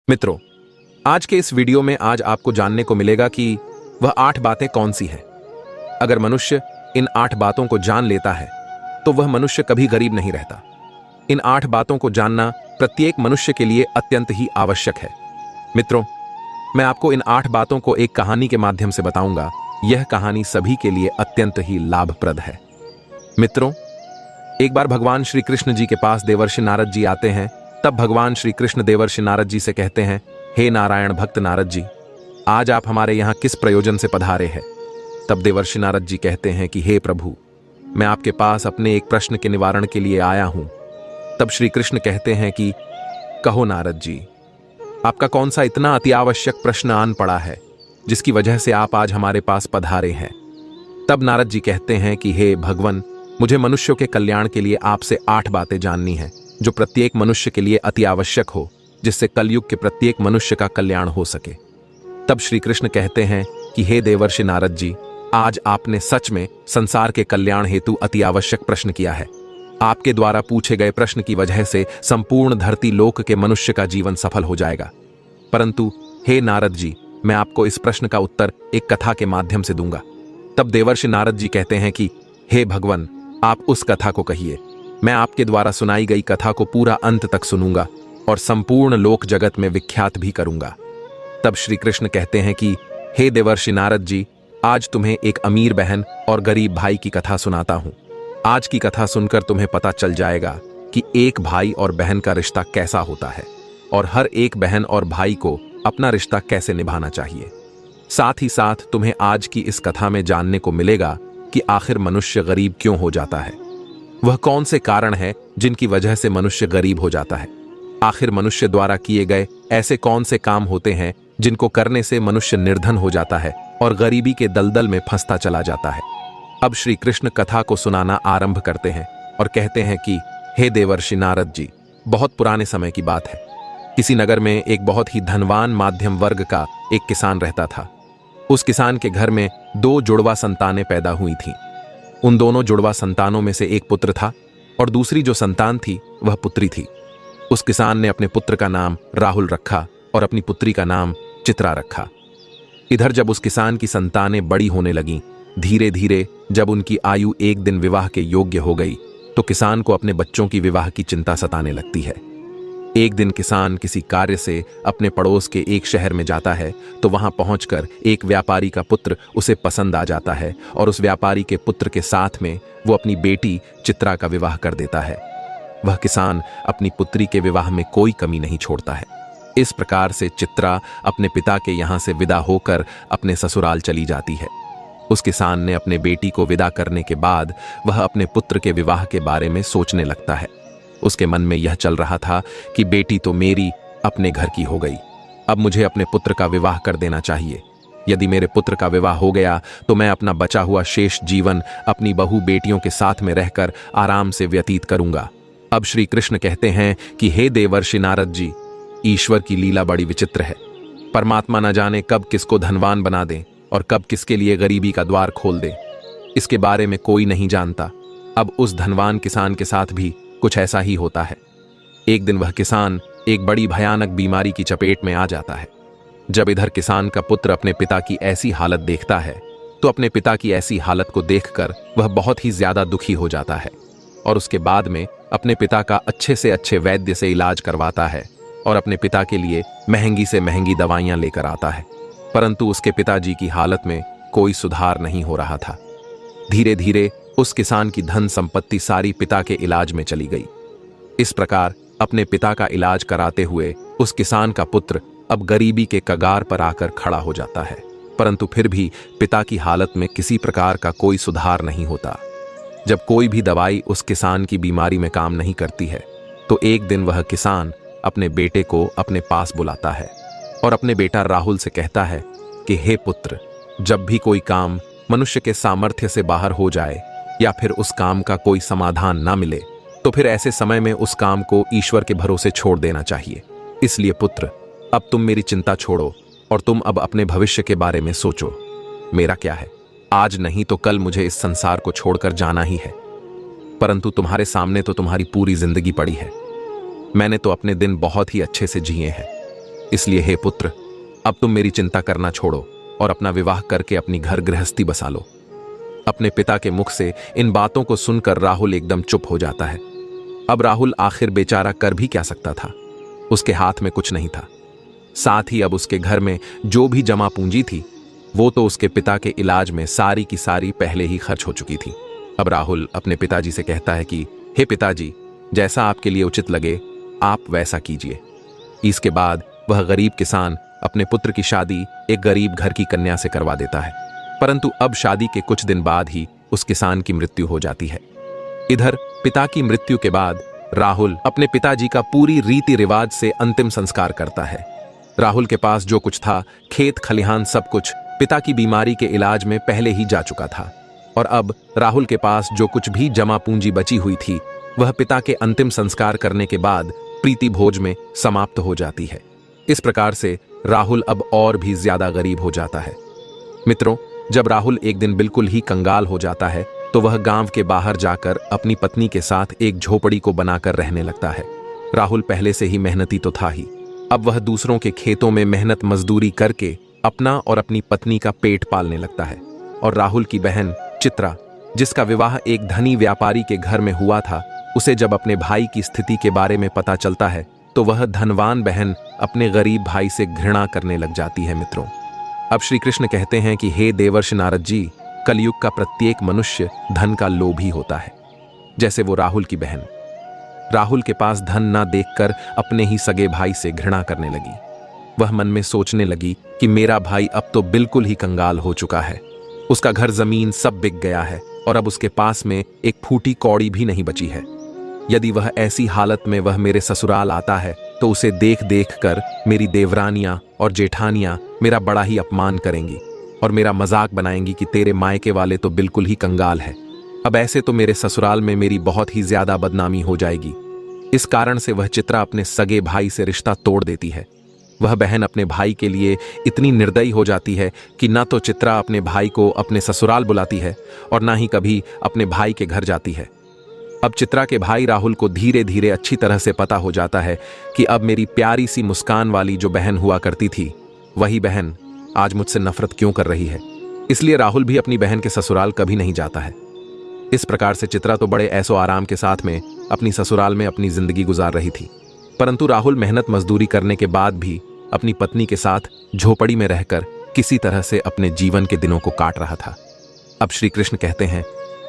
मित्रों, आज के इस वीडियो में आज आपको जानने को मिलेगा कि वह 8 बातें कौन सी हैं। अगर मनुष्य इन 8 बातों को जान लेता है तो वह मनुष्य कभी गरीब नहीं रहता। इन 8 बातों को जानना प्रत्येक मनुष्य के लिए अत्यंत ही आवश्यक है। मित्रों, मैं आपको इन 8 बातों को एक कहानी के माध्यम से बताऊंगा। यह कहानी सभी के लिए अत्यंत ही लाभप्रद है। मित्रों, एक बार भगवान श्री कृष्ण जी के पास देवर्षि नारद जी आते हैं। तब भगवान श्री कृष्ण देवर्षि नारद जी से कहते हैं, हे नारायण भक्त नारद जी, आज आप हमारे यहाँ किस प्रयोजन से पधारे हैं। तब देवर्षि नारद जी कहते हैं कि हे प्रभु, मैं आपके पास अपने एक प्रश्न के निवारण के लिए आया हूं। तब श्री कृष्ण कहते हैं कि कहो नारद जी, आपका कौन सा इतना अति आवश्यक प्रश्न आन पड़ा है जिसकी वजह से आप आज हमारे पास पधारे हैं। तब नारद जी कहते हैं कि हे भगवन, मुझे मनुष्यों के कल्याण के लिए आपसे 8 बातें जाननी है जो प्रत्येक मनुष्य के लिए अति आवश्यक हो, जिससे कलयुग के प्रत्येक मनुष्य का कल्याण हो सके। तब श्री कृष्ण कहते हैं कि हे देवर्षि नारद जी, आज आपने सच में संसार के कल्याण हेतु अति आवश्यक प्रश्न किया है। आपके द्वारा पूछे गए प्रश्न की वजह से संपूर्ण धरती लोक के मनुष्य का जीवन सफल हो जाएगा। परंतु हे नारद जी, मैं आपको इस प्रश्न का उत्तर एक कथा के माध्यम से दूंगा। तब देवर्षि नारद जी कहते हैं कि हे भगवन, आप उस कथा को कहिए। मैं आपके द्वारा सुनाई गई कथा को पूरा अंत तक सुनूंगा और संपूर्ण लोक जगत में विख्यात भी करूंगा। तब श्री कृष्ण कहते हैं कि हे देवर्षि नारद जी, आज तुम्हें एक अमीर बहन और गरीब भाई की कथा सुनाता हूं। आज की कथा सुनकर तुम्हें पता चल जाएगा कि एक भाई और बहन का रिश्ता कैसा होता है और हर एक बहन और भाई को अपना रिश्ता कैसे निभाना चाहिए। साथ ही साथ तुम्हें आज की इस कथा में जानने को मिलेगा कि आखिर मनुष्य गरीब क्यों हो जाता है। वह कौन से कारण है जिनकी वजह से मनुष्य गरीब हो जाता है। आखिर मनुष्य द्वारा किए गए ऐसे कौन से काम होते हैं जिनको करने से मनुष्य निर्धन हो जाता है और गरीबी के दलदल में फंसता चला जाता है। अब श्री कृष्ण कथा को सुनाना आरंभ करते हैं और कहते हैं कि हे देवर्षि नारद जी, बहुत पुराने समय की बात है। किसी नगर में एक बहुत ही धनवान माध्यम वर्ग का एक किसान रहता था। उस किसान के घर में 2 जुड़वा संतानें पैदा हुई थीं। उन दोनों जुड़वा संतानों में से एक पुत्र था और दूसरी जो संतान थी वह पुत्री थी। उस किसान ने अपने पुत्र का नाम राहुल रखा और अपनी पुत्री का नाम चित्रा रखा। इधर जब उस किसान की संतानें बड़ी होने लगीं, धीरे धीरे जब उनकी आयु एक दिन विवाह के योग्य हो गई तो किसान को अपने बच्चों की विवाह की चिंता सताने लगती है। एक दिन किसान किसी कार्य से अपने पड़ोस के एक शहर में जाता है तो वहां पहुंचकर एक व्यापारी का पुत्र उसे पसंद आ जाता है और उस व्यापारी के पुत्र के साथ में वो अपनी बेटी चित्रा का विवाह कर देता है। वह किसान अपनी पुत्री के विवाह में कोई कमी नहीं छोड़ता है। इस प्रकार से चित्रा अपने पिता के यहां से विदा होकर अपने ससुराल चली जाती है। उस किसान ने अपने बेटी को विदा करने के बाद वह अपने पुत्र के विवाह के बारे में सोचने लगता है। उसके मन में यह चल रहा था कि बेटी तो मेरी अपने घर की हो गई, अब मुझे अपने पुत्र का विवाह कर देना चाहिए। यदि मेरे पुत्र का विवाह हो गया तो मैं अपना बचा हुआ शेष जीवन अपनी बहू बेटियों के साथ में रहकर आराम से व्यतीत करूंगा। अब श्री कृष्ण कहते हैं कि हे देवर्षि नारद जी, ईश्वर की लीला बड़ी विचित्र है। परमात्मा न जाने कब किसको धनवान बना दे और कब किसके लिए गरीबी का द्वार खोल दे। इसके बारे में कोई नहीं जानता। अब उस धनवान किसान के साथ भी कुछ ऐसा ही होता है। एक दिन वह किसान एक बड़ी भयानक बीमारी की चपेट में आ जाता है। जब इधर किसान का पुत्र अपने पिता की ऐसी हालत देखता है तो अपने पिता की ऐसी हालत को देखकर वह बहुत ही ज्यादा दुखी हो जाता है और उसके बाद में अपने पिता का अच्छे से अच्छे वैद्य से इलाज करवाता है और अपने पिता के लिए महंगी से महंगी दवाइयां लेकर आता है। परंतु उसके पिताजी की हालत में कोई सुधार नहीं हो रहा था। धीरे धीरे उस किसान की धन संपत्ति सारी पिता के इलाज में चली गई। इस प्रकार अपने पिता का इलाज कराते हुए उस किसान का पुत्र अब गरीबी के कगार पर आकर खड़ा हो जाता है। परंतु फिर भी पिता की हालत में किसी प्रकार का कोई सुधार नहीं होता। जब कोई भी दवाई उस किसान की बीमारी में काम नहीं करती है तो एक दिन वह किसान अपने बेटे को अपने पास बुलाता है और अपने बेटा राहुल से कहता है कि हे पुत्र, जब भी कोई काम मनुष्य के सामर्थ्य से बाहर हो जाए या फिर उस काम का कोई समाधान ना मिले तो फिर ऐसे समय में उस काम को ईश्वर के भरोसे छोड़ देना चाहिए। इसलिए पुत्र, अब तुम मेरी चिंता छोड़ो और तुम अब अपने भविष्य के बारे में सोचो। मेरा क्या है, आज नहीं तो कल मुझे इस संसार को छोड़कर जाना ही है। परंतु तुम्हारे सामने तो तुम्हारी पूरी जिंदगी पड़ी है। मैंने तो अपने दिन बहुत ही अच्छे से जिए हैं। इसलिए हे पुत्र, अब तुम मेरी चिंता करना छोड़ो और अपना विवाह करके अपनी घर गृहस्थी बसा लो। अपने पिता के मुख से इन बातों को सुनकर राहुल एकदम चुप हो जाता है। अब राहुल आखिर बेचारा कर भी क्या सकता था, उसके हाथ में कुछ नहीं था। साथ ही अब उसके घर में जो भी जमा पूंजी थी वो तो उसके पिता के इलाज में सारी की सारी पहले ही खर्च हो चुकी थी। अब राहुल अपने पिताजी से कहता है कि हे पिताजी, जैसा आपके लिए उचित लगे आप वैसा कीजिए। इसके बाद वह गरीब किसान अपने पुत्र की शादी एक गरीब घर की कन्या से करवा देता है। परंतु अब शादी के कुछ दिन बाद ही उस किसान की मृत्यु हो जाती है। इधर पिता की मृत्यु के बाद राहुल अपने पिताजी का पूरी रीति रिवाज से अंतिम संस्कार करता है। राहुल के पास जो कुछ था, खेत खलिहान सब कुछ पिता की बीमारी के इलाज में पहले ही जा चुका था और अब राहुल के पास जो कुछ भी जमा पूंजी बची हुई थी वह पिता के अंतिम संस्कार करने के बाद प्रीति भोज में समाप्त हो जाती है। इस प्रकार से राहुल अब और भी ज्यादा गरीब हो जाता है। मित्रों, जब राहुल एक दिन बिल्कुल ही कंगाल हो जाता है तो वह गांव के बाहर जाकर अपनी पत्नी के साथ एक झोपड़ी को बनाकर रहने लगता है। राहुल पहले से ही मेहनती तो था ही, अब वह दूसरों के खेतों में मेहनत मजदूरी करके अपना और अपनी पत्नी का पेट पालने लगता है। और राहुल की बहन चित्रा, जिसका विवाह एक धनी व्यापारी के घर में हुआ था, उसे जब अपने भाई की स्थिति के बारे में पता चलता है तो वह धनवान बहन अपने गरीब भाई से घृणा करने लग जाती है। मित्रों, अब श्री कृष्ण कहते हैं कि हे देवर्षि नारद जी, कलयुग का प्रत्येक मनुष्य धन का लोभी होता है। जैसे वो राहुल की बहन राहुल के पास धन ना देखकर अपने ही सगे भाई से घृणा करने लगी। वह मन में सोचने लगी कि मेरा भाई अब तो बिल्कुल ही कंगाल हो चुका है, उसका घर जमीन सब बिक गया है और अब उसके पास में एक फूटी कौड़ी भी नहीं बची है। यदि वह ऐसी हालत में वह मेरे ससुराल आता है तो उसे देख देख कर मेरी देवरानियां और जेठानियां मेरा बड़ा ही अपमान करेंगी और मेरा मजाक बनाएंगी कि तेरे मायके वाले तो बिल्कुल ही कंगाल है। अब ऐसे तो मेरे ससुराल में मेरी बहुत ही ज्यादा बदनामी हो जाएगी। इस कारण से वह चित्रा अपने सगे भाई से रिश्ता तोड़ देती है। वह बहन अपने भाई के लिए इतनी निर्दयी हो जाती है कि न तो चित्रा अपने भाई को अपने ससुराल बुलाती है और ना ही कभी अपने भाई के घर जाती है। अब चित्रा के भाई राहुल को धीरे धीरे अच्छी तरह से पता हो जाता है कि अब मेरी प्यारी सी मुस्कान वाली जो बहन हुआ करती थी वही बहन आज मुझसे नफरत क्यों कर रही है। इसलिए राहुल भी अपनी बहन के ससुराल कभी नहीं जाता है। इस प्रकार से चित्रा तो बड़े ऐसो आराम के साथ में अपनी ससुराल में अपनी जिंदगी गुजार रही थी, परंतु राहुल मेहनत मजदूरी करने के बाद भी अपनी पत्नी के साथ झोपड़ी में रहकर किसी तरह से अपने जीवन के दिनों को काट रहा था। अब श्री कृष्ण कहते हैं,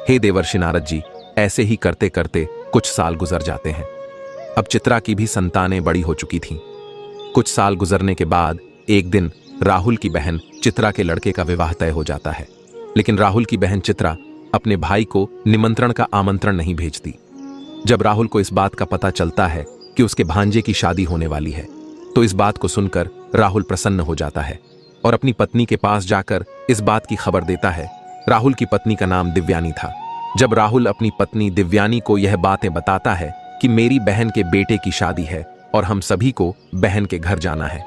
हे देवर्षि नारद जी, ऐसे ही करते करते कुछ साल गुजर जाते हैं। अब चित्रा की भी संतानें बड़ी हो चुकी थीं। कुछ साल गुजरने के बाद एक दिन राहुल की बहन चित्रा के लड़के का विवाह तय हो जाता है, लेकिन राहुल की बहन चित्रा अपने भाई को निमंत्रण का आमंत्रण नहीं भेजती। जब राहुल को इस बात का पता चलता है कि उसके भांजे की शादी होने वाली है तो इस बात को सुनकर राहुल प्रसन्न हो जाता है और अपनी पत्नी के पास जाकर इस बात की खबर देता है। राहुल की पत्नी का नाम दिव्यानी था। जब राहुल अपनी पत्नी दिव्यानी को यह बातें बताता है कि मेरी बहन के बेटे की शादी है और हम सभी को बहन के घर जाना है,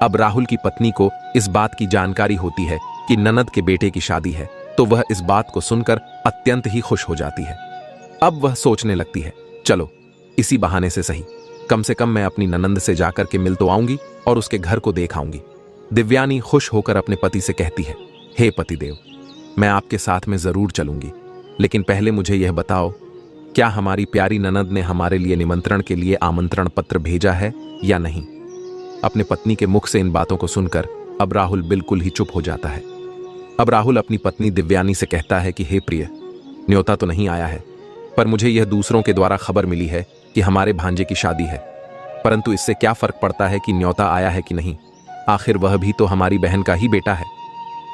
अब राहुल की पत्नी को इस बात की जानकारी होती है कि ननद के बेटे की शादी है, तो वह इस बात को सुनकर अत्यंत ही खुश हो जाती है। अब वह सोचने लगती है, चलो इसी बहाने से सही, कम से कम मैं अपनी ननंद से जाकर के मिल तो आऊंगी और उसके घर को देख आऊंगी। दिव्यानी खुश होकर अपने पति से कहती है, हे पतिदेव, मैं आपके साथ में जरूर चलूंगी, लेकिन पहले मुझे यह बताओ, क्या हमारी प्यारी ननद ने हमारे लिए निमंत्रण के लिए आमंत्रण पत्र भेजा है या नहीं। अपने पत्नी के मुख से इन बातों को सुनकर अब राहुल बिल्कुल ही चुप हो जाता है। अब राहुल अपनी पत्नी दिव्यानी से कहता है कि हे प्रिय, न्योता तो नहीं आया है, पर मुझे यह दूसरों के द्वारा खबर मिली है कि हमारे भांजे की शादी है, परंतु इससे क्या फर्क पड़ता है कि न्योता आया है कि नहीं, आखिर वह भी तो हमारी बहन का ही बेटा है।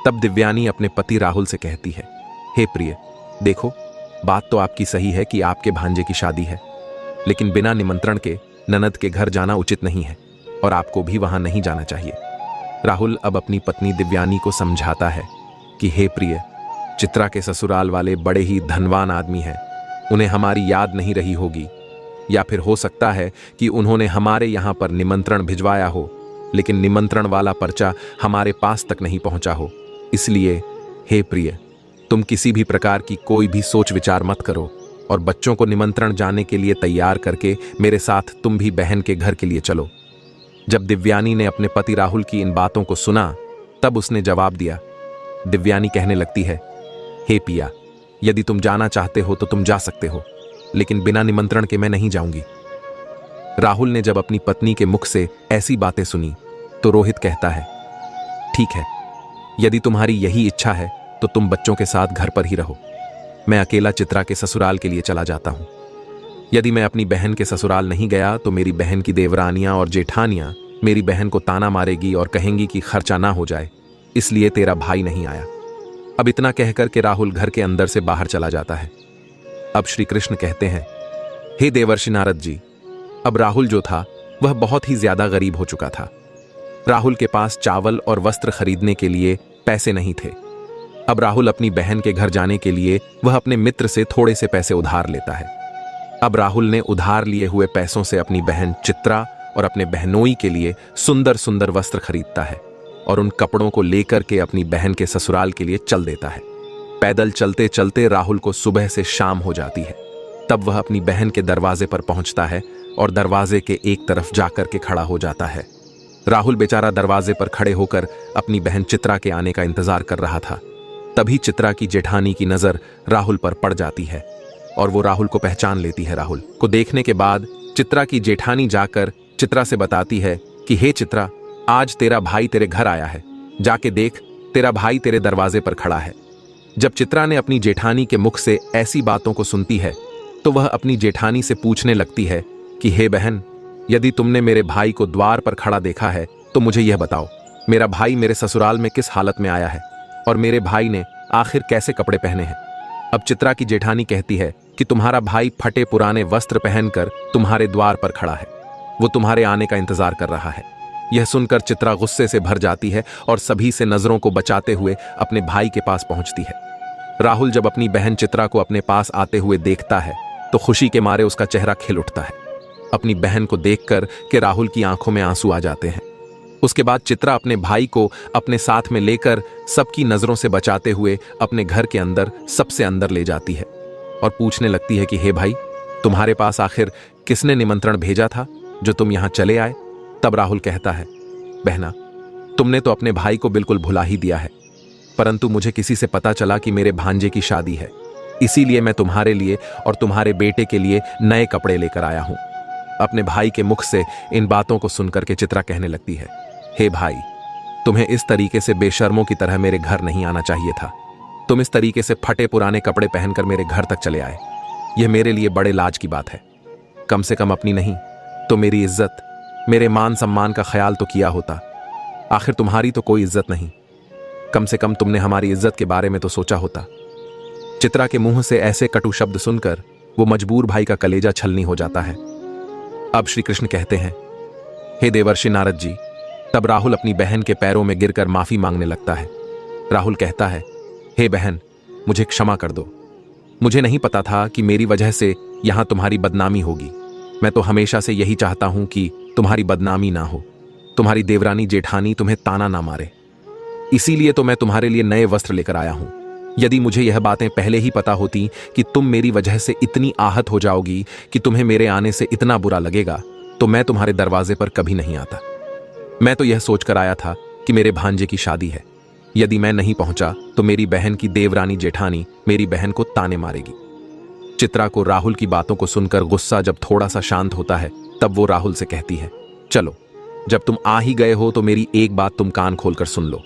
तब दिव्यानी अपने पति राहुल से कहती है, हे प्रिय, देखो बात तो आपकी सही है कि आपके भांजे की शादी है, लेकिन बिना निमंत्रण के ननद के घर जाना उचित नहीं है और आपको भी वहां नहीं जाना चाहिए। राहुल अब अपनी पत्नी दिव्यानी को समझाता है कि हे प्रिय, चित्रा के ससुराल वाले बड़े ही धनवान आदमी हैं, उन्हें हमारी याद नहीं रही होगी, या फिर हो सकता है कि उन्होंने हमारे यहाँ पर निमंत्रण भिजवाया हो, लेकिन निमंत्रण वाला पर्चा हमारे पास तक नहीं पहुंचा हो। इसलिए हे प्रिय, तुम किसी भी प्रकार की कोई भी सोच विचार मत करो और बच्चों को निमंत्रण जाने के लिए तैयार करके मेरे साथ तुम भी बहन के घर के लिए चलो। जब दिव्यानी ने अपने पति राहुल की इन बातों को सुना तब उसने जवाब दिया। दिव्यानी कहने लगती है, हे पिया, यदि तुम जाना चाहते हो तो तुम जा सकते हो, लेकिन बिना निमंत्रण के मैं नहीं जाऊंगी। राहुल ने जब अपनी पत्नी के मुख से ऐसी बातें सुनी तो रोहित कहता है, ठीक है, यदि तुम्हारी यही इच्छा है तो तुम बच्चों के साथ घर पर ही रहो। मैं अकेला चित्रा के ससुराल के लिए चला जाता हूं। यदि मैं अपनी बहन के ससुराल नहीं गया तो मेरी बहन की देवरानियां और जेठानियां मेरी बहन को ताना मारेगी और कहेंगी कि खर्चा ना हो जाए, इसलिए तेरा भाई नहीं आया। अब इतना कहकर के राहुल घर के अंदर से बाहर चला जाता है। अब श्री कृष्ण कहते हैं, हे देवर्षि नारद जी, अब राहुल जो था वह बहुत ही ज्यादा गरीब हो चुका था। राहुल के पास चावल और वस्त्र खरीदने के लिए पैसे नहीं थे। अब राहुल अपनी बहन के घर जाने के लिए वह अपने मित्र से थोड़े से पैसे उधार लेता है। अब राहुल ने उधार लिए हुए पैसों से अपनी बहन चित्रा और अपने बहनोई के लिए सुंदर सुंदर वस्त्र खरीदता है और उन कपड़ों को लेकर के अपनी बहन के ससुराल के लिए चल देता है। पैदल चलते चलते राहुल को सुबह से शाम हो जाती है। तब वह अपनी बहन के दरवाजे पर पहुंचता है और दरवाजे के एक तरफ जाकर के खड़ा हो जाता है। राहुल बेचारा दरवाजे पर खड़े होकर अपनी बहन चित्रा के आने का इंतजार कर रहा था। तभी चित्रा की जेठानी की नजर राहुल पर पड़ जाती है और वो राहुल को पहचान लेती है। राहुल को देखने के बाद चित्रा की जेठानी जाकर चित्रा से बताती है कि हे चित्रा, आज तेरा भाई तेरे घर आया है, जाके देख, तेरा भाई तेरे दरवाजे पर खड़ा है। जब चित्रा ने अपनी जेठानी के मुख से ऐसी बातों को सुनती है तो वह अपनी जेठानी से पूछने लगती है कि हे बहन, यदि तुमने मेरे भाई को द्वार पर खड़ा देखा है तो मुझे यह बताओ, मेरा भाई मेरे ससुराल में किस हालत में आया है और मेरे भाई ने आखिर कैसे कपड़े पहने हैं। अब चित्रा की जेठानी कहती है कि तुम्हारा भाई फटे पुराने वस्त्र पहनकर तुम्हारे द्वार पर खड़ा है, वो तुम्हारे आने का इंतजार कर रहा है। यह सुनकर चित्रा गुस्से से भर जाती है और सभी से नजरों को बचाते हुए अपने भाई के पास पहुंचती है। राहुल जब अपनी बहन चित्रा को अपने पास आते हुए देखता है तो खुशी के मारे उसका चेहरा खिल उठता है। अपनी बहन को देखकर के राहुल की आंखों में आंसू आ जाते हैं। उसके बाद चित्रा अपने भाई को अपने साथ में लेकर सबकी नजरों से बचाते हुए अपने घर के अंदर सबसे अंदर ले जाती है और पूछने लगती है कि हे भाई, तुम्हारे पास आखिर किसने निमंत्रण भेजा था जो तुम यहां चले आए। तब राहुल कहता है, बहना, तुमने तो अपने भाई को बिल्कुल भुला ही दिया है, परंतु मुझे किसी से पता चला कि मेरे भांजे की शादी है, इसीलिए मैं तुम्हारे लिए और तुम्हारे बेटे के लिए नए कपड़े लेकर आया हूं। अपने भाई के मुख से इन बातों को सुनकर के चित्रा कहने लगती है, हे भाई, तुम्हें इस तरीके से बेशर्मों की तरह मेरे घर नहीं आना चाहिए था। तुम इस तरीके से फटे पुराने कपड़े पहनकर मेरे घर तक चले आए, यह मेरे लिए बड़े लाज की बात है। कम से कम अपनी नहीं तो मेरी इज्जत, मेरे मान सम्मान का ख्याल तो किया होता। आखिर तुम्हारी तो कोई इज्जत नहीं, कम से कम तुमने हमारी इज्जत के बारे में तो सोचा होता। चित्रा के मुंह से ऐसे कटु शब्द सुनकर वो मजबूर भाई का कलेजा छलनी हो जाता है। अब श्री कृष्ण कहते हैं, हे देवर्षि नारद जी। तब राहुल अपनी बहन के पैरों में गिरकर माफी मांगने लगता है। राहुल कहता है, हे बहन, मुझे क्षमा कर दो। मुझे नहीं पता था कि मेरी वजह से यहां तुम्हारी बदनामी होगी। मैं तो हमेशा से यही चाहता हूं कि तुम्हारी बदनामी ना हो, तुम्हारी देवरानी जेठानी तुम्हें ताना ना मारे, इसीलिए तो मैं तुम्हारे लिए नए वस्त्र लेकर आया हूं। यदि मुझे यह बातें पहले ही पता होती कि तुम मेरी वजह से इतनी आहत हो जाओगी कि तुम्हें मेरे आने से इतना बुरा लगेगा, तो मैं तुम्हारे दरवाजे पर कभी नहीं आता। मैं तो यह सोचकर आया था कि मेरे भांजे की शादी है, यदि मैं नहीं पहुंचा तो मेरी बहन की देवरानी जेठानी मेरी बहन को ताने मारेगी। चित्रा को राहुल की बातों को सुनकर गुस्सा जब थोड़ा सा शांत होता है तब वो राहुल से कहती है, चलो, जब तुम आ ही गए हो तो मेरी एक बात तुम कान खोलकर सुन लो।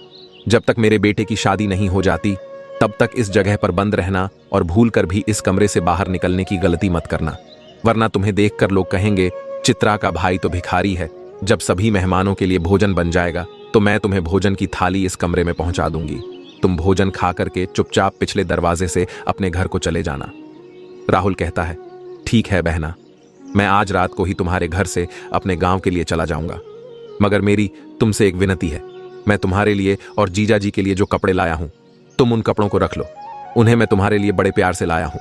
जब तक मेरे बेटे की शादी नहीं हो जाती तब तक इस जगह पर बंद रहना और भूल कर भी इस कमरे से बाहर निकलने की गलती मत करना, वरना तुम्हें देखकर लोग कहेंगे चित्रा का भाई तो भिखारी है। जब सभी मेहमानों के लिए भोजन बन जाएगा तो मैं तुम्हें भोजन की थाली इस कमरे में पहुंचा दूंगी। तुम भोजन खा करके चुपचाप पिछले दरवाजे से अपने घर को चले जाना। राहुल कहता है, ठीक है बहना, मैं आज रात को ही तुम्हारे घर से अपने गांव के लिए चला जाऊंगा, मगर मेरी तुमसे एक विनती है। मैं तुम्हारे लिए और जीजा जी के लिए जो कपड़े लाया हूं, तुम उन कपड़ों को रख लो, उन्हें मैं तुम्हारे लिए बड़े प्यार से लाया हूं।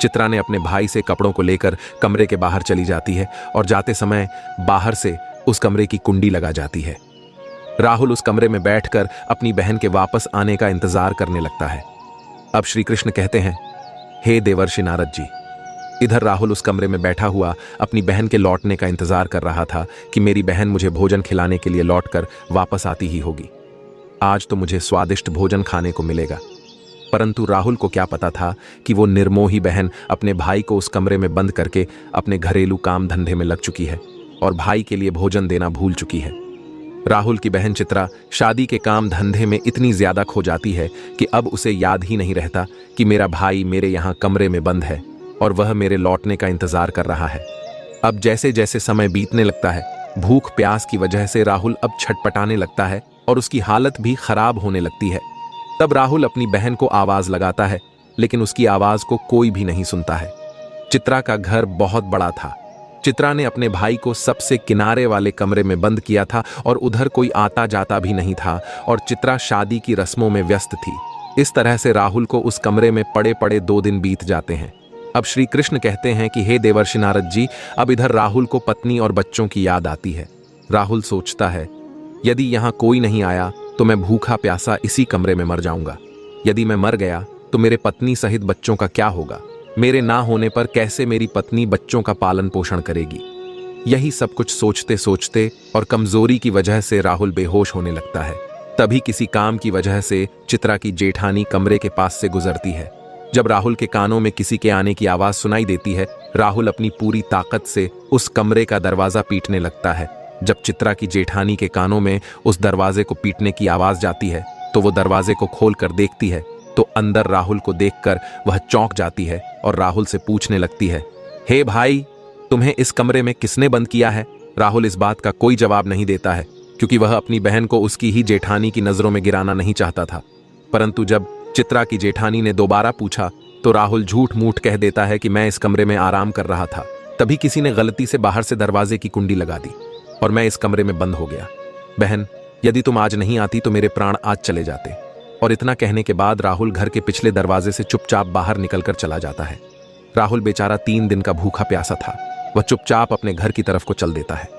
चित्रा ने अपने भाई से कपड़ों को लेकर कमरे के बाहर चली जाती है और जाते समय बाहर से उस कमरे की कुंडी लगा जाती है। राहुल उस कमरे में बैठकर अपनी बहन के वापस आने का इंतजार करने लगता है। अब श्री कृष्ण कहते हैं, हे देवर्षि नारद जी, इधर राहुल उस कमरे में बैठा हुआ अपनी बहन के लौटने का इंतजार कर रहा था कि मेरी बहन मुझे भोजन खिलाने के लिए लौटकर वापस आती ही होगी। आज तो मुझे स्वादिष्ट भोजन खाने को मिलेगा। परंतु राहुल को क्या पता था कि वो निर्मोही बहन अपने भाई को उस कमरे में बंद करके अपने घरेलू काम धंधे में लग चुकी है और भाई के लिए भोजन देना भूल चुकी है। राहुल की बहन चित्रा शादी के काम धंधे में इतनी ज्यादा खो जाती है कि अब उसे याद ही नहीं रहता कि मेरा भाई मेरे यहाँ कमरे में बंद है और वह मेरे लौटने का इंतजार कर रहा है। अब जैसे जैसे समय बीतने लगता है, भूख प्यास की वजह से राहुल अब छटपटाने लगता है और उसकी हालत भी खराब होने लगती है। तब राहुल अपनी बहन को आवाज लगाता है, लेकिन उसकी आवाज को कोई भी नहीं सुनता है। चित्रा का घर बहुत बड़ा था। चित्रा ने अपने भाई को सबसे किनारे वाले कमरे में बंद किया था और उधर कोई आता जाता भी नहीं था और चित्रा शादी की रस्मों में व्यस्त थी। इस तरह से राहुल को उस कमरे में पड़े पड़े 2 दिन बीत जाते हैं। अब श्री कृष्ण कहते हैं कि हे देवर्षि नारद जी, अब इधर राहुल को पत्नी और बच्चों की याद आती है। राहुल सोचता है, यदि यहाँ कोई नहीं आया तो मैं भूखा प्यासा इसी कमरे में मर जाऊंगा। यदि मैं मर गया तो मेरे पत्नी सहित बच्चों का क्या होगा? मेरे ना होने पर कैसे मेरी पत्नी बच्चों का पालन पोषण करेगी? यही सब कुछ सोचते सोचते और कमजोरी की वजह से राहुल बेहोश होने लगता है। तभी किसी काम की वजह से चित्रा की जेठानी कमरे के पास से गुजरती है। जब राहुल के कानों में किसी के आने की आवाज सुनाई देती है, राहुल अपनी पूरी ताकत से उस कमरे का दरवाजा पीटने लगता है। जब चित्रा की जेठानी के कानों में उस दरवाजे को पीटने की आवाज जाती है तो वो दरवाजे को खोलकर देखती है तो अंदर राहुल को देखकर वह चौंक जाती है और राहुल से पूछने लगती है, हे भाई, तुम्हें इस कमरे में किसने बंद किया है? राहुल इस बात का कोई जवाब नहीं देता है क्योंकि वह अपनी बहन को उसकी ही जेठानी की नजरों में गिराना नहीं चाहता था। परंतु जब चित्रा की जेठानी ने दोबारा पूछा तो राहुल झूठ मूठ कह देता है कि मैं इस कमरे में आराम कर रहा था। तभी किसी ने गलती से बाहर से दरवाजे की कुंडी लगा दी और मैं इस कमरे में बंद हो गया। बहन, यदि तुम आज नहीं आती तो मेरे प्राण आज चले जाते। और इतना कहने के बाद राहुल घर के पिछले दरवाजे से चुपचाप बाहर निकलकर चला जाता है। राहुल बेचारा 3 दिन का भूखा प्यासा था। वह चुपचाप अपने घर की तरफ को चल देता है।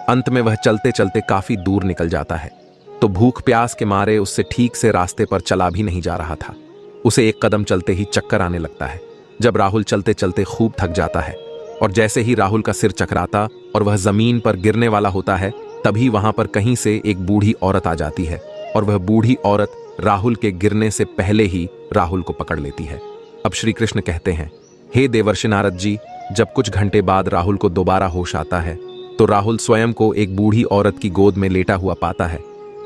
अंत में वह चलते चलते काफी दूर निकल जाता है तो भूख प्यास के मारे उससे ठीक से रास्ते पर चला भी नहीं जा रहा था। उसे एक कदम चलते ही चक्कर आने लगता है। जब राहुल चलते चलते खूब थक जाता है और जैसे ही राहुल का सिर चकराता और वह जमीन पर गिरने वाला होता है, तभी वहां पर कहीं से एक बूढ़ी औरत आ जाती है और वह बूढ़ी औरत राहुल के गिरने से पहले ही राहुल को पकड़ लेती है। अब श्री कृष्ण कहते हैं, हे देवर्षि नारद जी, जब कुछ घंटे बाद राहुल को दोबारा होश आता है तो राहुल स्वयं को एक बूढ़ी औरत की गोद में लेटा हुआ पाता है।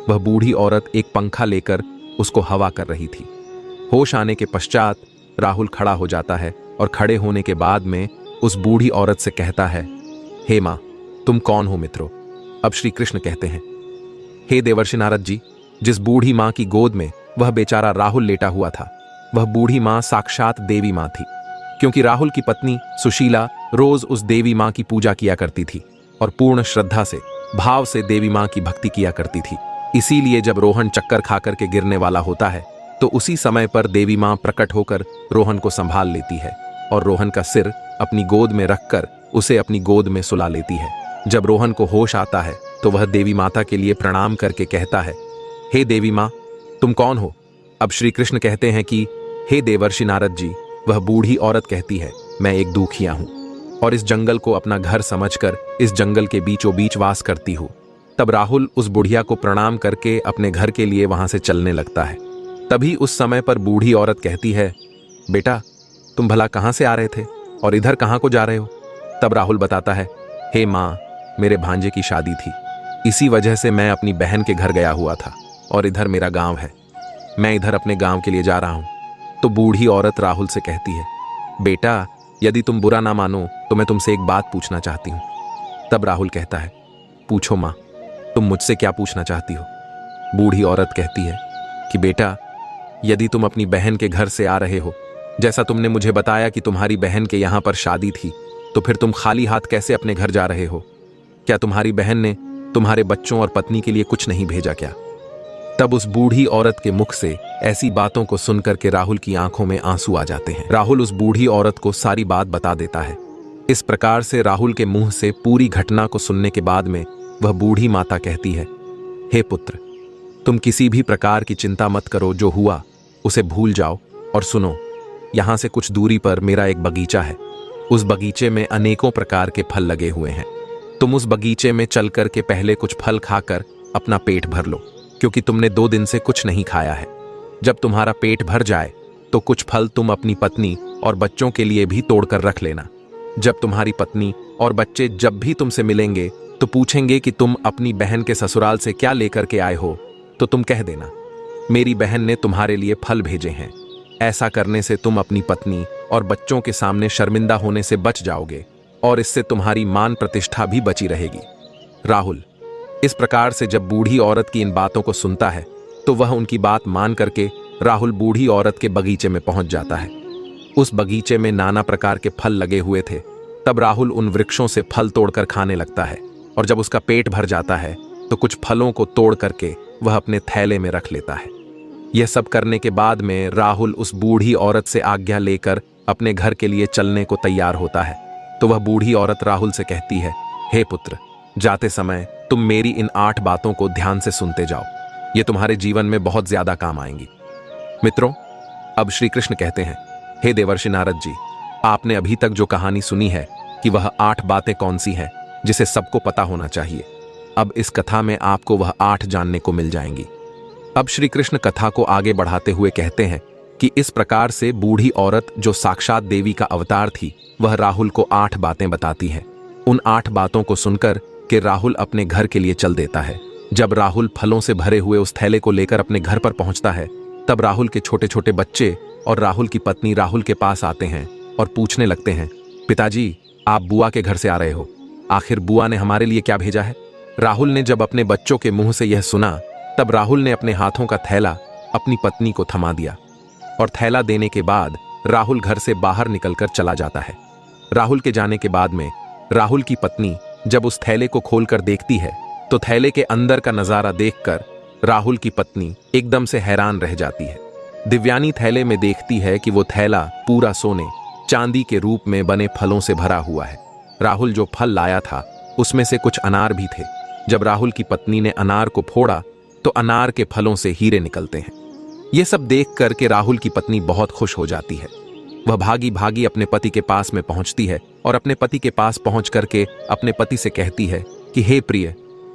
वह बूढ़ी औरत एक पंखा लेकर उसको हवा कर रही थी। होश आने के पश्चात राहुल खड़ा हो जाता है और खड़े होने के बाद में उस बूढ़ी औरत से कहता है, हे माँ, तुम कौन हो मित्रों? अब श्री कृष्ण कहते हैं, हे देवर्षि नारद जी, जिस बूढ़ी माँ की गोद में वह बेचारा राहुल लेटा हुआ था, वह बूढ़ी माँ साक्षात देवी माँ थी। क्योंकि राहुल की पत्नी सुशीला रोज उस देवी माँ की पूजा किया करती थी और पूर्ण श्रद्धा से, भाव से देवी माँ की भक्ति किया करती थी। इसीलिए जब रोहन चक्कर खाकर के गिरने वाला होता है तो उसी समय पर देवी माँ प्रकट होकर रोहन को संभाल लेती है और रोहन का सिर अपनी गोद में रखकर उसे अपनी गोद में सुला लेती है। जब रोहन को होश आता है तो वह देवी माता के लिए प्रणाम करके कहता है, हे देवी माँ, तुम कौन हो? अब श्री कृष्ण कहते हैं कि हे देवर्षि नारद जी, वह बूढ़ी औरत कहती है, मैं एक दुखिया हूं और इस जंगल को अपना घर समझकर इस जंगल के बीचों बीच वास करती हूं। तब राहुल उस बुढ़िया को प्रणाम करके अपने घर के लिए वहां से चलने लगता है। तभी उस समय पर बूढ़ी औरत कहती है, बेटा, तुम भला कहां से आ रहे थे और इधर कहां को जा रहे हो? तब राहुल बताता है, हे माँ, मेरे भांजे की शादी थी, इसी वजह से मैं अपनी बहन के घर गया हुआ था और इधर मेरा गांव है, मैं इधर अपने गांव के लिए जा रहा हूं। तो बूढ़ी औरत राहुल से कहती है, बेटा, यदि तुम बुरा ना मानो तो मैं तुमसे एक बात पूछना चाहती हूं। तब राहुल कहता है, पूछो माँ, तुम मुझसे क्या पूछना चाहती हो? बूढ़ी औरत कहती है कि बेटा, यदि तुम अपनी बहन के घर से आ रहे हो, जैसा तुमने मुझे बताया कि तुम्हारी बहन के यहां पर शादी थी, तो फिर तुम खाली हाथ कैसे अपने घर जा रहे हो? क्या तुम्हारी बहन ने तुम्हारे बच्चों और पत्नी के लिए कुछ नहीं भेजा क्या? तब उस बूढ़ी औरत के मुख से ऐसी बातों को सुनकर के राहुल की आंखों में आंसू आ जाते हैं। राहुल उस बूढ़ी औरत को सारी बात बता देता है। इस प्रकार से राहुल के मुंह से पूरी घटना को सुनने के बाद में वह बूढ़ी माता कहती है, हे पुत्र, तुम किसी भी प्रकार की चिंता मत करो, जो हुआ उसे भूल जाओ और सुनो, यहां से कुछ दूरी पर मेरा एक बगीचा है, उस बगीचे में अनेकों प्रकार के फल लगे हुए हैं। तुम उस बगीचे में चल कर के पहले कुछ फल खाकर अपना पेट भर लो, क्योंकि तुमने 2 दिन से कुछ नहीं खाया है। जब तुम्हारा पेट भर जाए तो कुछ फल तुम अपनी पत्नी और बच्चों के लिए भी तोड़कर रख लेना। जब तुम्हारी पत्नी और बच्चे जब भी तुमसे मिलेंगे तो पूछेंगे कि तुम अपनी बहन के ससुराल से क्या लेकर के आए हो, तो तुम कह देना, मेरी बहन ने तुम्हारे लिए फल भेजे हैं। ऐसा करने से तुम अपनी पत्नी और बच्चों के सामने शर्मिंदा होने से बच जाओगे और इससे तुम्हारी मान प्रतिष्ठा भी बची रहेगी। राहुल इस प्रकार से जब बूढ़ी औरत की इन बातों को सुनता है तो वह उनकी बात मान करके राहुल बूढ़ी औरत के बगीचे में पहुंच जाता है। उस बगीचे में नाना प्रकार के फल लगे हुए थे। तब राहुल उन वृक्षों से फल तोड़कर खाने लगता है और जब उसका पेट भर जाता है तो कुछ फलों को तोड़ करके वह अपने थैले में रख लेता है। यह सब करने के बाद में राहुल उस बूढ़ी औरत से आज्ञा लेकर अपने घर के लिए चलने को तैयार होता है। तो वह बूढ़ी औरत राहुल से कहती है, हे पुत्र, जाते समय तुम मेरी इन 8 बातों को ध्यान से सुनते जाओ, ये तुम्हारे जीवन में बहुत ज्यादा काम आएंगी। मित्रों, अब श्री कृष्ण कहते हैं, हे देवर्षि नारद जी, आपने अभी तक जो कहानी सुनी है कि वह 8 बातें कौन सी हैं जिसे सबको पता होना चाहिए, अब इस कथा में आपको वह 8 जानने को मिल जाएंगी। अब श्री कृष्ण कथा को आगे बढ़ाते हुए कहते हैं कि इस प्रकार से बूढ़ी औरत जो साक्षात देवी का अवतार थी, वह राहुल को 8 बातें बताती है। उन 8 बातों को सुनकर के राहुल अपने घर के लिए चल देता है। जब राहुल फलों से भरे हुए उस थैले को लेकर अपने घर पर पहुंचता है, तब राहुल के छोटे छोटे बच्चे और राहुल की पत्नी राहुल के पास आते हैं और पूछने लगते हैं, पिताजी, आप बुआ के घर से आ रहे हो, आखिर बुआ ने हमारे लिए क्या भेजा है? राहुल ने जब अपने बच्चों के मुंह से यह सुना, तब राहुल ने अपने हाथों का थैला अपनी पत्नी को थमा दिया और थैला देने के बाद राहुल घर से बाहर निकलकर चला जाता है। राहुल के जाने के बाद में राहुल की पत्नी जब उस थैले को खोलकर देखती है तो थैले के अंदर का नजारा देखकर राहुल की पत्नी एकदम से हैरान रह जाती है। दिव्यानी थैले में देखती है कि वो थैला पूरा सोने चांदी के रूप में बने फलों से भरा हुआ है। राहुल जो फल लाया था उसमें से कुछ अनार भी थे। जब राहुल की पत्नी ने अनार को फोड़ा तो अनार के फलों से हीरे निकलते हैं। ये सब देख करके राहुल की पत्नी बहुत खुश हो जाती है। वह भागी भागी अपने पति के पास में पहुंचती है और अपने पति के पास पहुंच करके अपने पति से कहती है कि हे प्रिय,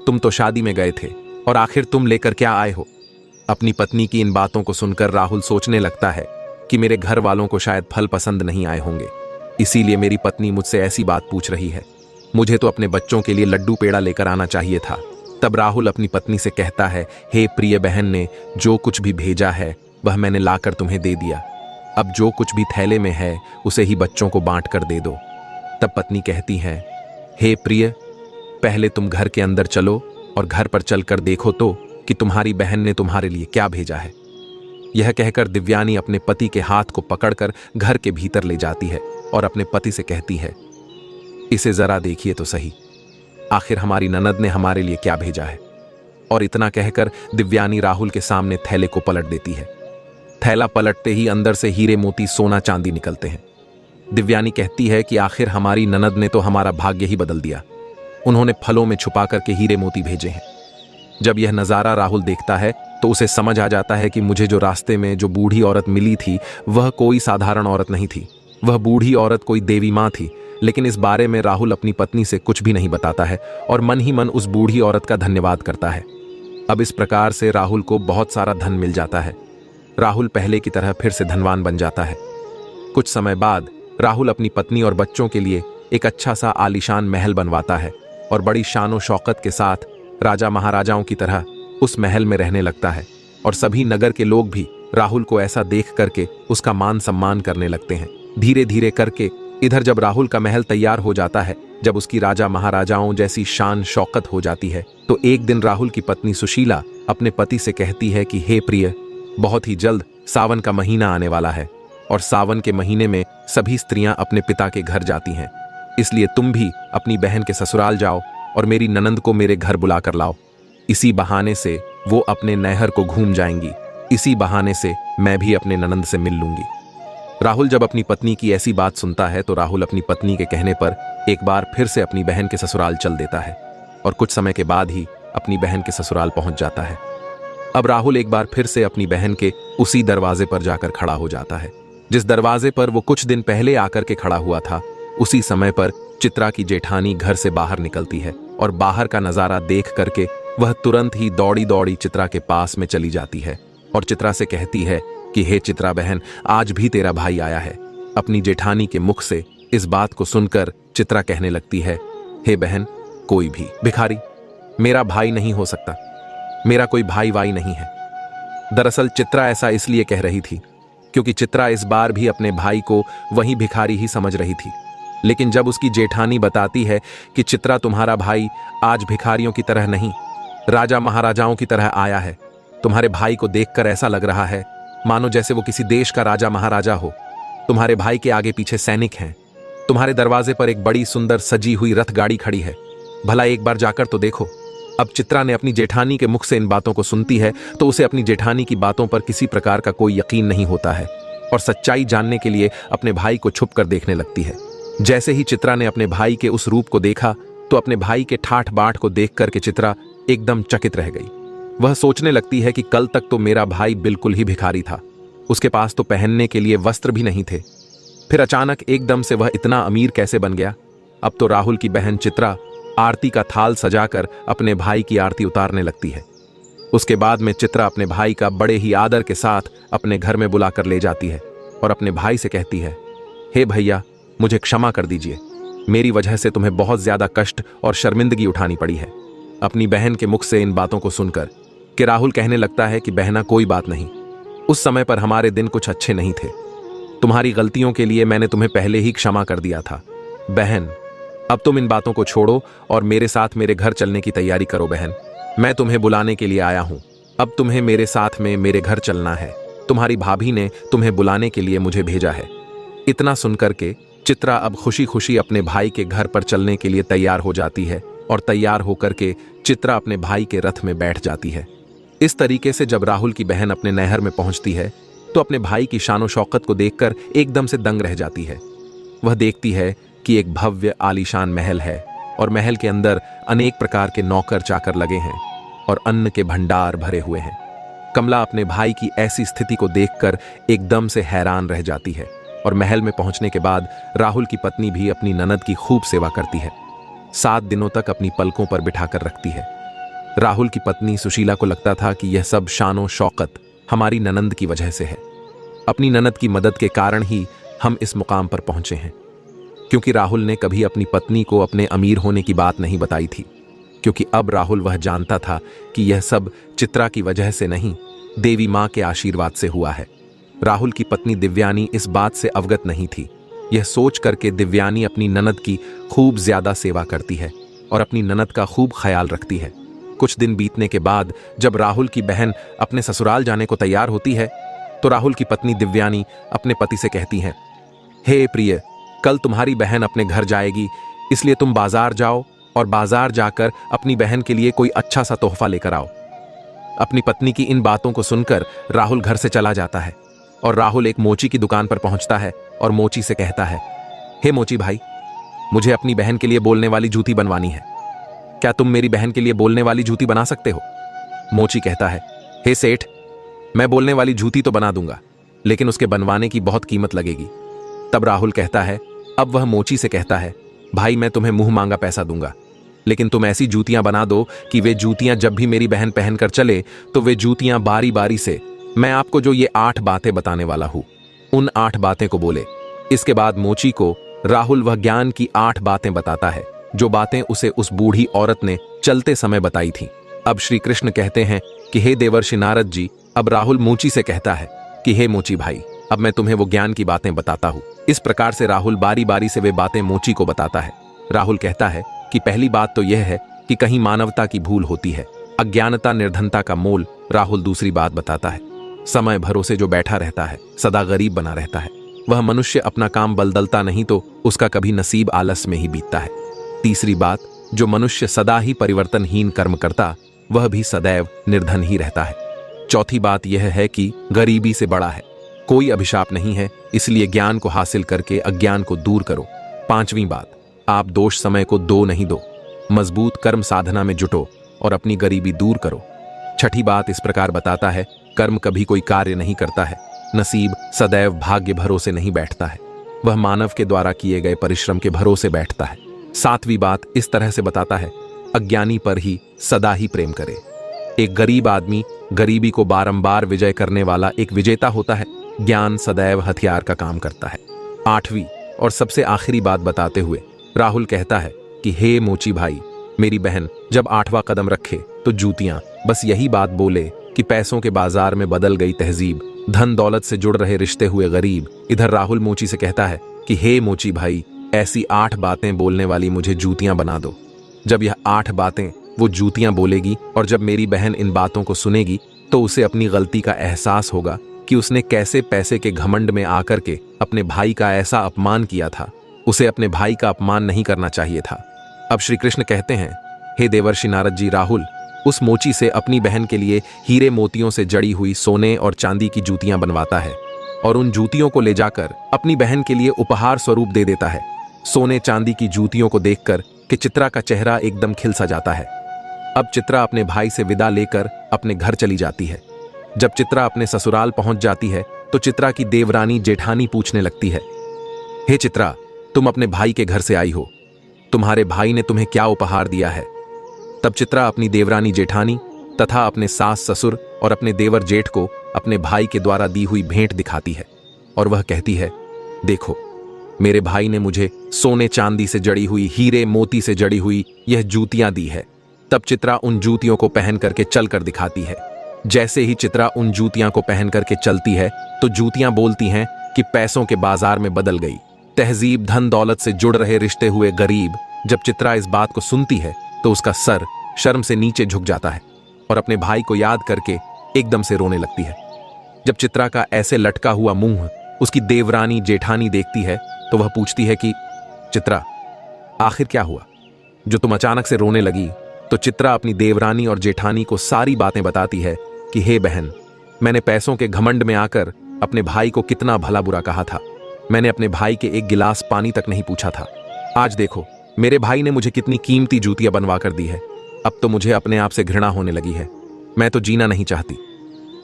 तुम तो शादी में गए थे और आखिर तुम लेकर क्या आए हो? अपनी पत्नी की इन बातों को सुनकर राहुल सोचने लगता है कि मेरे घर वालों को शायद फल पसंद नहीं आए होंगे, इसीलिए मेरी पत्नी मुझसे ऐसी बात पूछ रही है। मुझे तो अपने बच्चों के लिए लड्डू पेड़ा लेकर आना चाहिए था। तब राहुल अपनी पत्नी से कहता है, हे प्रिय बहन ने जो कुछ भी भेजा है वह मैंने लाकर तुम्हें दे दिया। अब जो कुछ भी थैले में है उसे ही बच्चों को बांट कर दे दो। तब पत्नी कहती है, हे प्रिय, पहले तुम घर के अंदर चलो और घर पर चलकर देखो तो कि तुम्हारी बहन ने तुम्हारे लिए क्या भेजा है। यह कहकर दिव्यानी अपने पति के हाथ को पकड़कर घर के भीतर ले जाती है और अपने पति से कहती है, इसे जरा देखिए तो सही, आखिर हमारी ननद ने हमारे लिए क्या भेजा है। और इतना कहकर दिव्यानी राहुल के सामने थैले को पलट देती है। थैला पलटते ही अंदर से हीरे मोती सोना चांदी निकलते हैं। दिव्यानी कहती है कि आखिर हमारी ननद ने तो हमारा भाग्य ही बदल दिया, उन्होंने फलों में छुपा करके हीरे मोती भेजे हैं। जब यह नजारा राहुल देखता है तो उसे समझ आ जाता है कि मुझे जो रास्ते में जो बूढ़ी औरत मिली थी वह कोई साधारण औरत नहीं थी, वह बूढ़ी औरत कोई देवी मां थी। लेकिन इस बारे में राहुल अपनी पत्नी से कुछ भी नहीं बताता है और मन ही मन उस बूढ़ी औरत का धन्यवाद करता है। अब इस प्रकार से राहुल को बहुत सारा धन मिल जाता है। राहुल पहले की तरह फिर से धनवान बन जाता है। कुछ समय बाद राहुल अपनी पत्नी और बच्चों के लिए एक अच्छा सा आलीशान महल बनवाता है और बड़ी शान और शौकत के साथ राजा महाराजाओं की तरह उस महल में रहने लगता है। और सभी नगर के लोग भी राहुल को ऐसा देख करके उसका मान सम्मान करने लगते हैं। धीरे धीरे करके इधर जब राहुल का महल तैयार हो जाता है, जब उसकी राजा महाराजाओं जैसी शान शौकत हो जाती है, तो एक दिन राहुल की पत्नी सुशीला अपने पति से कहती है कि हे प्रिय, बहुत ही जल्द सावन का महीना आने वाला है और सावन के महीने में सभी स्त्रियां अपने पिता के घर जाती हैं, इसलिए तुम भी अपनी बहन के ससुराल जाओ और मेरी ननंद को मेरे घर बुला कर लाओ। इसी बहाने से वो अपने नैहर को घूम जाएंगी, इसी बहाने से मैं भी अपने ननंद से मिल लूंगी। राहुल जब अपनी पत्नी की ऐसी बात सुनता है तो राहुल अपनी पत्नी के कहने पर एक बार फिर से अपनी बहन के ससुराल चल देता है और कुछ समय के बाद ही अपनी बहन के ससुराल पहुंच जाता है। अब राहुल एक बार फिर से अपनी बहन के उसी दरवाजे पर जाकर खड़ा हो जाता है जिस दरवाजे पर वो कुछ दिन पहले आकर के खड़ा हुआ था। उसी समय पर चित्रा की जेठानी घर से बाहर निकलती है और बाहर का नजारा देख करके वह तुरंत ही दौड़ी दौड़ी चित्रा के पास में चली जाती है और चित्रा से कहती है कि हे चित्रा बहन, आज भी तेरा भाई आया है। अपनी जेठानी के मुख से इस बात को सुनकर चित्रा कहने लगती है, हे बहन, कोई भी भिखारी मेरा भाई नहीं हो सकता, मेरा कोई भाई वाई नहीं है। दरअसल चित्रा ऐसा इसलिए कह रही थी क्योंकि चित्रा इस बार भी अपने भाई को वही भिखारी ही समझ रही थी। लेकिन जब उसकी जेठानी बताती है कि चित्रा, तुम्हारा भाई आज भिखारियों की तरह नहीं, राजा महाराजाओं की तरह आया है। तुम्हारे भाई को देखकर ऐसा लग रहा है मानो जैसे वो किसी देश का राजा महाराजा हो। तुम्हारे भाई के आगे पीछे सैनिक हैं। तुम्हारे दरवाजे पर एक बड़ी सुंदर सजी हुई रथ गाड़ी खड़ी है। भला एक बार जाकर तो देखो। अब चित्रा ने अपनी जेठानी के मुख से इन बातों को सुनती है तो उसे अपनी जेठानी की बातों पर किसी प्रकार का कोई यकीन नहीं होता है और सच्चाई जानने के लिए अपने भाई को छुप कर देखने लगती है। जैसे ही चित्रा ने अपने भाई के उस रूप को देखा तो अपने भाई के ठाठ बाट को देख करके चित्रा एकदम चकित रह गई। वह सोचने लगती है कि कल तक तो मेरा भाई बिल्कुल ही भिखारी था, उसके पास तो पहनने के लिए वस्त्र भी नहीं थे, फिर अचानक एकदम से वह इतना अमीर कैसे बन गया। अब तो राहुल की बहन चित्रा आरती का थाल सजाकर अपने भाई की आरती उतारने लगती है। उसके बाद में चित्रा अपने भाई का बड़े ही आदर के साथ अपने घर में बुलाकर ले जाती है और अपने भाई से कहती है, हे भैया, मुझे क्षमा कर दीजिए, मेरी वजह से तुम्हें बहुत ज्यादा कष्ट और शर्मिंदगी उठानी पड़ी है। अपनी बहन के मुख से इन बातों को सुनकर कि राहुल कहने लगता है कि बहना, कोई बात नहीं, उस समय पर हमारे दिन कुछ अच्छे नहीं थे, तुम्हारी गलतियों के लिए मैंने तुम्हें पहले ही क्षमा कर दिया था। बहन, अब तुम इन बातों को छोड़ो और मेरे साथ मेरे घर चलने की तैयारी करो। बहन, मैं तुम्हें बुलाने के लिए आया हूं, अब तुम्हें मेरे साथ में मेरे घर चलना है। तुम्हारी भाभी ने तुम्हें बुलाने के लिए मुझे भेजा है। इतना सुनकर के चित्रा अब खुशी खुशी अपने भाई के घर पर चलने के लिए तैयार हो जाती है और तैयार होकर के चित्रा अपने भाई के रथ में बैठ जाती है। इस तरीके से जब राहुल की बहन अपने नहर में पहुंचती है तो अपने भाई की शानो शौकत को देखकर एकदम से दंग रह जाती है। वह देखती है कि एक भव्य आलीशान महल है और महल के अंदर अनेक प्रकार के नौकर चाकर लगे हैं और अन्न के भंडार भरे हुए हैं। कमला अपने भाई की ऐसी स्थिति को देखकर एकदम से हैरान रह जाती है और महल में पहुंचने के बाद राहुल की पत्नी भी अपनी ननद की खूब सेवा करती है। 7 दिनों तक अपनी पलकों पर बिठाकर रखती है। राहुल की पत्नी सुशीला को लगता था कि यह सब शानो शौकत हमारी ननंद की वजह से है। अपनी ननद की मदद के कारण ही हम इस मुकाम पर पहुंचे हैं, क्योंकि राहुल ने कभी अपनी पत्नी को अपने अमीर होने की बात नहीं बताई थी, क्योंकि अब राहुल वह जानता था कि यह सब चित्रा की वजह से नहीं, देवी मां के आशीर्वाद से हुआ है। राहुल की पत्नी दिव्यानी इस बात से अवगत नहीं थी। यह सोच करके दिव्यानी अपनी ननद की खूब ज्यादा सेवा करती है और अपनी ननद का खूब ख्याल रखती है। कुछ दिन बीतने के बाद जब राहुल की बहन अपने ससुराल जाने को तैयार होती है तो राहुल की पत्नी दिव्यानी अपने पति से कहती हैं, हे प्रिय, कल तुम्हारी बहन अपने घर जाएगी, इसलिए तुम बाजार जाओ और बाजार जाकर अपनी बहन के लिए कोई अच्छा सा तोहफा लेकर आओ। अपनी पत्नी की इन बातों को सुनकर राहुल घर से चला जाता है और राहुल एक मोची की दुकान पर पहुंचता है और मोची से कहता है, हे मोची भाई, मुझे अपनी बहन के लिए बोलने वाली जूती बनवानी है, क्या तुम मेरी बहन के लिए बोलने वाली जूती बना सकते हो? मोची कहता है, हे सेठ, मैं बोलने वाली जूती तो बना दूंगा, लेकिन उसके बनवाने की बहुत कीमत लगेगी। तब राहुल कहता है, अब वह मोची से कहता है, भाई मैं तुम्हें मुंह मांगा पैसा दूंगा, लेकिन तुम ऐसी जूतियां बना दो कि वे जूतियां जब भी मेरी बहन पहनकर चले तो वे जूतियां बारी बारी से मैं आपको जो ये 8 बातें बताने वाला हूं उन 8 बातें को बोले। इसके बाद मोची को राहुल वह ज्ञान की 8 बातें बताता है जो बातें उसे उस बूढ़ी औरत ने चलते समय बताई थी। अब श्री कृष्ण कहते हैं कि हे देवर्षि नारद जी, अब राहुल मोची से कहता है कि हे मोची भाई, अब मैं तुम्हें वो ज्ञान की बातें बताता हूं। इस प्रकार से राहुल बारी बारी से वे बातें मोची को बताता है। राहुल कहता है कि पहली बात तो यह है कि कहीं मानवता की भूल होती है, अज्ञानता निर्धनता का मोल। राहुल दूसरी बात बताता है, समय भरोसे जो बैठा रहता है सदा गरीब बना रहता है, वह मनुष्य अपना काम बलदलता नहीं तो उसका कभी नसीब आलस में ही बीतता है। तीसरी बात, जो मनुष्य सदा ही परिवर्तनहीन कर्म करता वह भी सदैव निर्धन ही रहता है। चौथी बात यह है कि गरीबी से बड़ा है कोई अभिशाप नहीं है, इसलिए ज्ञान को हासिल करके अज्ञान को दूर करो। पांचवी बात, आप दोष समय को दो नहीं दो, मजबूत कर्म साधना में जुटो और अपनी गरीबी दूर करो। छठी बात इस प्रकार बताता है, कर्म कभी कोई कार्य नहीं करता है, नसीब सदैव भाग्य भरोसे नहीं बैठता है। वह मानव के द्वारा किए गए परिश्रम के भरोसे बैठता है। 7वीं बात इस तरह से बताता है, अज्ञानी पर ही सदा ही प्रेम करे। एक गरीब आदमी गरीबी को बारंबार विजय करने वाला एक विजेता होता है। ज्ञान सदैव हथियार का काम करता है। 8वीं और सबसे आखिरी बात बताते हुए राहुल कहता है कि हे मोची भाई, मेरी बहन जब 8वां कदम रखे तो जूतियां बस यही बात बोले कि पैसों के बाजार में बदल गई तहजीब, धन दौलत से जुड़ रहे रिश्ते हुए गरीब। इधर राहुल मोची से कहता है कि हे मोची भाई, ऐसी 8 बातें बोलने वाली मुझे जूतियां बना दो। जब यह 8 बातें वो जूतियां बोलेगी और जब मेरी बहन इन बातों को सुनेगी तो उसे अपनी गलती का एहसास होगा कि उसने कैसे पैसे के घमंड में आकर के अपने भाई का ऐसा अपमान किया था। उसे अपने भाई का अपमान नहीं करना चाहिए था। अब श्री कृष्ण कहते हैं, हे देवर्षि नारद जी, राहुल उस मोची से अपनी बहन के लिए हीरे मोतियों से जड़ी हुई सोने और चांदी की जूतियां बनवाता है और उन जूतियों को ले जाकर अपनी बहन के लिए उपहार स्वरूप दे देता है। सोने चांदी की जूतियों को देखकर कि चित्रा का चेहरा एकदम खिल सा जाता है। अब चित्रा अपने भाई से विदा लेकर अपने घर चली जाती है। जब चित्रा अपने ससुराल पहुंच जाती है तो चित्रा की देवरानी जेठानी पूछने लगती है, हे चित्रा, तुम अपने भाई के घर से आई हो, तुम्हारे भाई ने तुम्हें क्या उपहार दिया है? तब चित्रा अपनी देवरानी जेठानी तथा अपने सास ससुर और अपने देवर जेठ को अपने भाई के द्वारा दी हुई भेंट दिखाती है और वह कहती है, देखो, मेरे भाई ने मुझे सोने चांदी से जड़ी हुई, हीरे मोती से जड़ी हुई यह जूतियां दी है। तब चित्रा उन जूतियों को पहन करके चल कर दिखाती है। जैसे ही चित्रा उन जूतियां को पहन करके चलती है तो जूतियां बोलती हैं कि पैसों के बाजार में बदल गई तहजीब, धन दौलत से जुड़ रहे रिश्ते हुए गरीब। जब चित्रा इस बात को सुनती है तो उसका सर शर्म से नीचे झुक जाता है और अपने भाई को याद करके एकदम से रोने लगती है। जब चित्रा का ऐसे लटका हुआ मुंह उसकी देवरानी जेठानी देखती है तो वह पूछती है कि चित्रा, आखिर क्या हुआ जो तुम अचानक से रोने लगी? तो चित्रा अपनी देवरानी और जेठानी को सारी बातें बताती है कि हे बहन, मैंने पैसों के घमंड में आकर अपने भाई को कितना भला बुरा कहा था। मैंने अपने भाई के एक गिलास पानी तक नहीं पूछा था। आज देखो, मेरे भाई ने मुझे कितनी कीमती जूतियां बनवा कर दी है। अब तो मुझे अपने आप से घृणा होने लगी है। मैं तो जीना नहीं चाहती।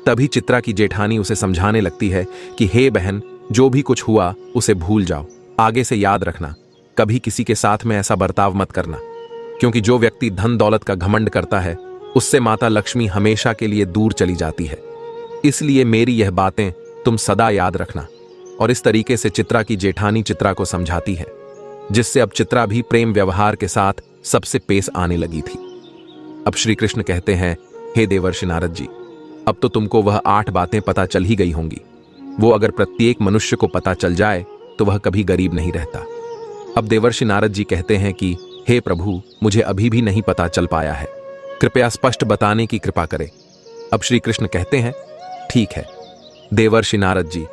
तभी चित्रा की जेठानी उसे समझाने लगती है कि हे बहन, जो भी कुछ हुआ उसे भूल जाओ। आगे से याद रखना, कभी किसी के साथ में ऐसा बर्ताव मत करना, क्योंकि जो व्यक्ति धन दौलत का घमंड करता है उससे माता लक्ष्मी हमेशा के लिए दूर चली जाती है। इसलिए मेरी यह बातें तुम सदा याद रखना। और इस तरीके से चित्रा की जेठानी चित्रा को समझाती है, जिससे अब चित्रा भी प्रेम व्यवहार के साथ सबसे पेश आने लगी थी। अब श्री कृष्ण कहते हैं, हे देवर्षि नारद जी, अब तो तुमको वह 8 बातें पता चल ही गई होंगी। वो अगर प्रत्येक मनुष्य को पता चल जाए तो वह कभी गरीब नहीं रहता। अब देवर्षि नारद जी कहते हैं कि हे प्रभु, मुझे अभी भी नहीं पता चल पाया है, कृपया स्पष्ट बताने की कृपा करें। अब श्री कृष्ण कहते हैं, ठीक है देवर्षि नारद जी,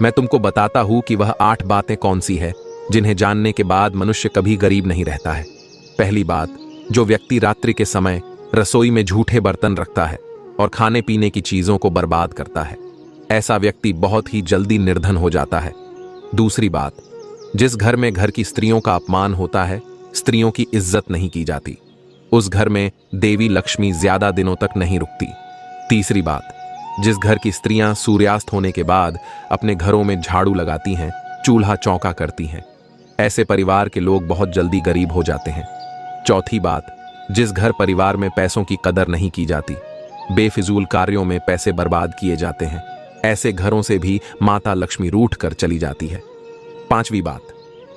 मैं तुमको बताता हूं कि वह 8 बातें कौन सी है जिन्हें जानने के बाद मनुष्य कभी गरीब नहीं रहता है। पहली बात, जो व्यक्ति रात्रि के समय रसोई में झूठे बर्तन रखता है और खाने पीने की चीजों को बर्बाद करता है, ऐसा व्यक्ति बहुत ही जल्दी निर्धन हो जाता है। दूसरी बात, जिस घर में घर की स्त्रियों का अपमान होता है, स्त्रियों की इज्जत नहीं की जाती, उस घर में देवी लक्ष्मी ज्यादा दिनों तक नहीं रुकती। तीसरी बात, जिस घर की स्त्रियां सूर्यास्त होने के बाद अपने घरों में झाड़ू लगाती हैं, चूल्हा चौका करती हैं, ऐसे परिवार के लोग बहुत जल्दी गरीब हो जाते हैं। चौथी बात, जिस घर परिवार में पैसों की कदर नहीं की जाती, बेफिजूल कार्यों में पैसे बर्बाद किए जाते हैं, ऐसे घरों से भी माता लक्ष्मी रूठ कर चली जाती है। पांचवी बात,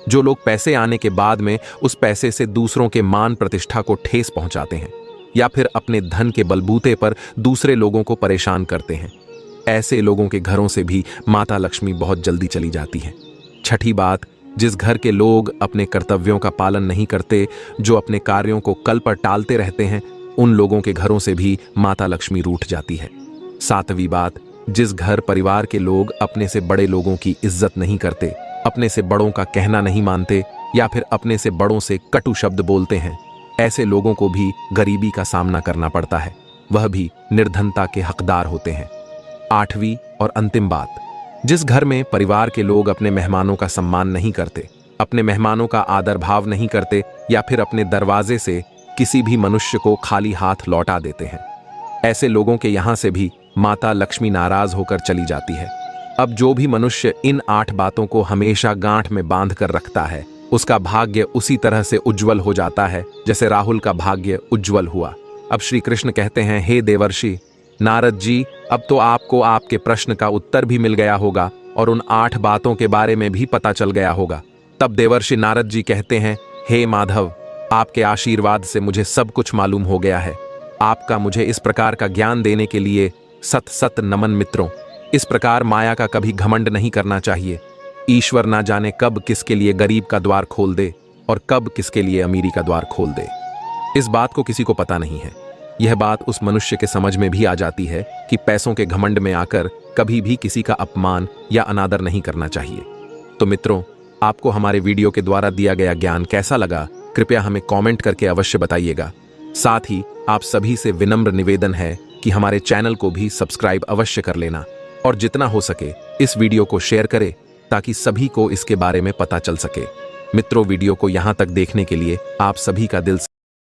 जो लोग पैसे आने के बाद में उस पैसे से दूसरों के मान प्रतिष्ठा को ठेस पहुंचाते हैं या फिर अपने धन के बलबूते पर दूसरे लोगों को परेशान करते हैं, ऐसे लोगों के घरों से भी माता लक्ष्मी बहुत जल्दी चली जाती है। छठी बात, जिस घर के लोग अपने कर्तव्यों का पालन नहीं करते, जो अपने कार्यों को कल पर टालते रहते हैं, उन लोगों के घरों से भी माता लक्ष्मी रूठ जाती है। सातवीं बात, जिस घर परिवार के लोग अपने से बड़े लोगों की इज्जत नहीं करते, अपने से बड़ों का कहना नहीं मानते या फिर अपने से बड़ों से कटु शब्द बोलते हैं, ऐसे लोगों को भी गरीबी का सामना करना पड़ता है, वह भी निर्धनता के हकदार होते हैं। आठवीं और अंतिम बात, जिस घर में परिवार के लोग अपने मेहमानों का सम्मान नहीं करते, अपने मेहमानों का आदर भाव नहीं करते या फिर अपने दरवाजे से किसी भी मनुष्य को खाली हाथ लौटा देते हैं, ऐसे लोगों के यहां से भी माता लक्ष्मी नाराज होकर चली जाती है। अब जो भी मनुष्य इन 8 बातों को हमेशा गांठ में बांध कर रखता है, उसका भाग्य उसी तरह से उज्जवल हो जाता है जैसे राहुल का भाग्य उज्जवल हुआ। अब श्री कृष्ण कहते हैं, हे देवर्षि नारद जी, अब तो आपको आपके प्रश्न का उत्तर भी मिल गया होगा और उन 8 बातों के बारे में भी पता चल गया होगा। तब देवर्षि नारद जी कहते हैं, हे माधव, आपके आशीर्वाद से मुझे सब कुछ मालूम हो गया है। आपका मुझे इस प्रकार का ज्ञान देने के लिए सत सत नमन मित्रों। इस प्रकार माया का कभी घमंड नहीं करना चाहिए। ईश्वर ना जाने कब किसके लिए गरीब का द्वार खोल दे और कब किसके लिए अमीरी का द्वार खोल दे। इस बात को किसी को पता नहीं है। यह बात उस मनुष्य के समझ में भी आ जाती है कि पैसों के घमंड में आकर कभी भी किसी का अपमान या अनादर नहीं करना चाहिए। तो मित्रों, आपको हमारे वीडियो के द्वारा दिया गया ज्ञान कैसा लगा, कृपया हमें कमेंट करके अवश्य बताइएगा। साथ ही आप सभी से विनम्र निवेदन है कि हमारे चैनल को भी सब्सक्राइब अवश्य कर लेना और जितना हो सके इस वीडियो को शेयर करें ताकि सभी को इसके बारे में पता चल सके। मित्रों, वीडियो को यहां तक देखने के लिए आप सभी का दिल से